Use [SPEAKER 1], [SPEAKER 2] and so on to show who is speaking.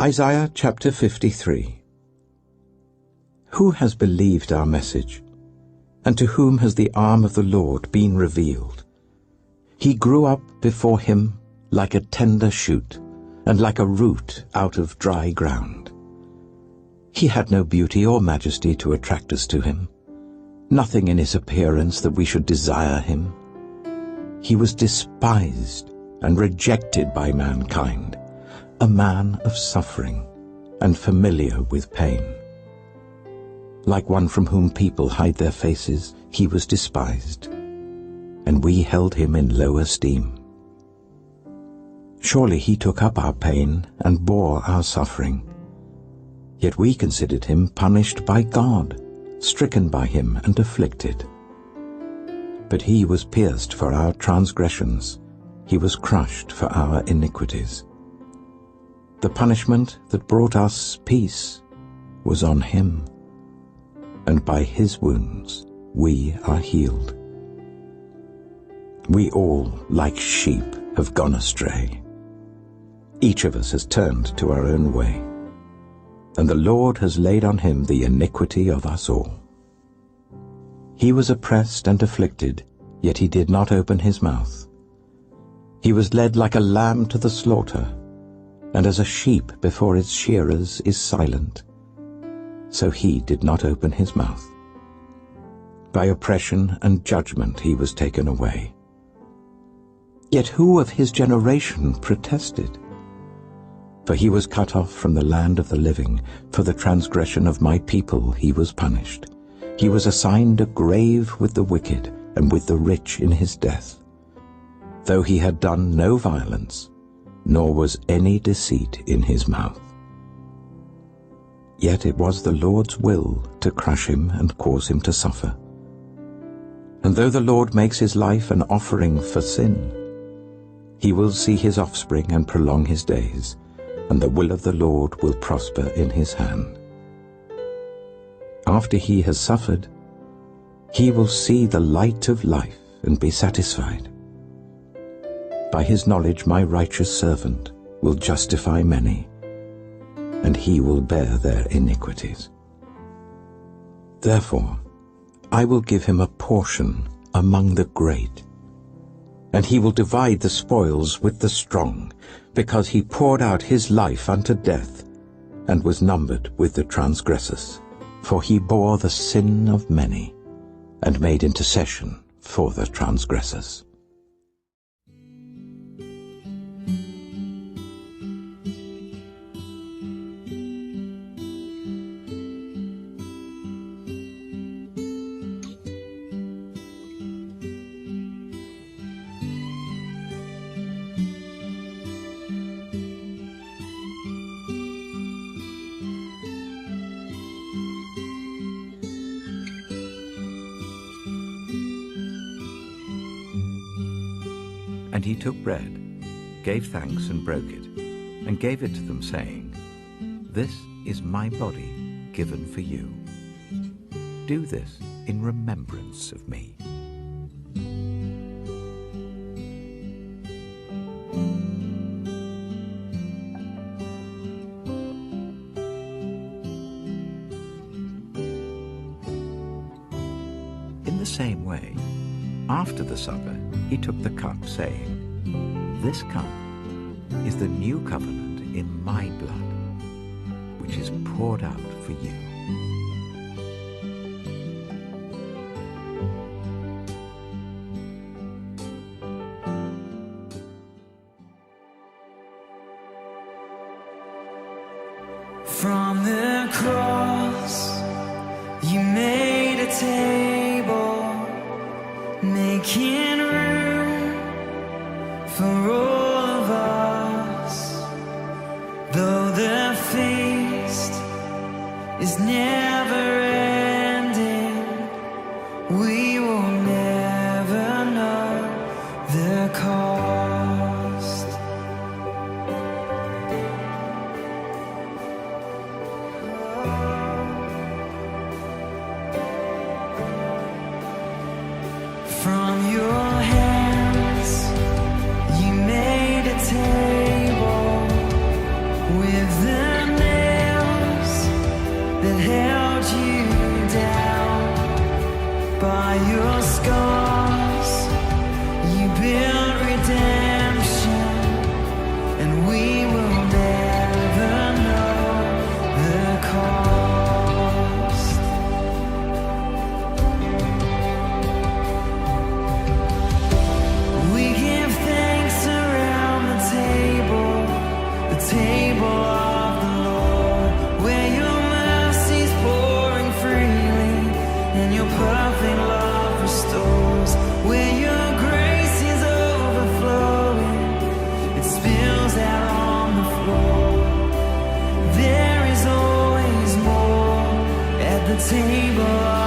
[SPEAKER 1] Isaiah chapter 53. Who has believed our message, and to whom has the arm of the Lord been revealed? He grew up before him like a tender shoot, and like a root out of dry ground. He had no beauty or majesty to attract us to him, nothing in his appearance that we should desire him. He was despised and rejected by mankind, a man of suffering and familiar with pain. Like one from whom people hide their faces, he was despised, and we held him in low esteem. Surely he took up our pain and bore our suffering. Yet we considered him punished by God, stricken by him and afflicted. But he was pierced for our transgressions, he was crushed for our iniquities. The punishment that brought us peace was on him, and by his wounds we are healed. We all, like sheep, have gone astray. Each of us has turned to our own way, and the Lord has laid on him the iniquity of us all. He was oppressed and afflicted, yet he did not open his mouth. He was led like a lamb to the slaughter, and as a sheep before its shearers is silent, so he did not open his mouth. By oppression and judgment he was taken away. Yet who of his generation protested? For he was cut off from the land of the living. For the transgression of my people he was punished. He was assigned a grave with the wicked, and with the rich in his death, though he had done no violence, nor was any deceit in his mouth. Yet it was the Lord's will to crush him and cause him to suffer. And though the Lord makes his life an offering for sin, he will see his offspring and prolong his days, and the will of the Lord will prosper in his hand. After he has suffered, he will see the light of life and be satisfied. By his knowledge my righteous servant will justify many, and he will bear their iniquities. Therefore I will give him a portion among the great, and he will divide the spoils with the strong, because he poured out his life unto death, and was numbered with the transgressors. For he bore the sin of many, and made intercession for the transgressors.
[SPEAKER 2] And he took bread, gave thanks and broke it, and gave it to them, saying, This is my body given for you. Do this in remembrance of me. In the same way, after the supper, he took the cup, saying, This cup is the new covenant in my blood, which is poured out for you.
[SPEAKER 3] From the cross, you made a table, making room for all of us. Though the feast is never ending, we will never know the cost. From your hands you made a table with the table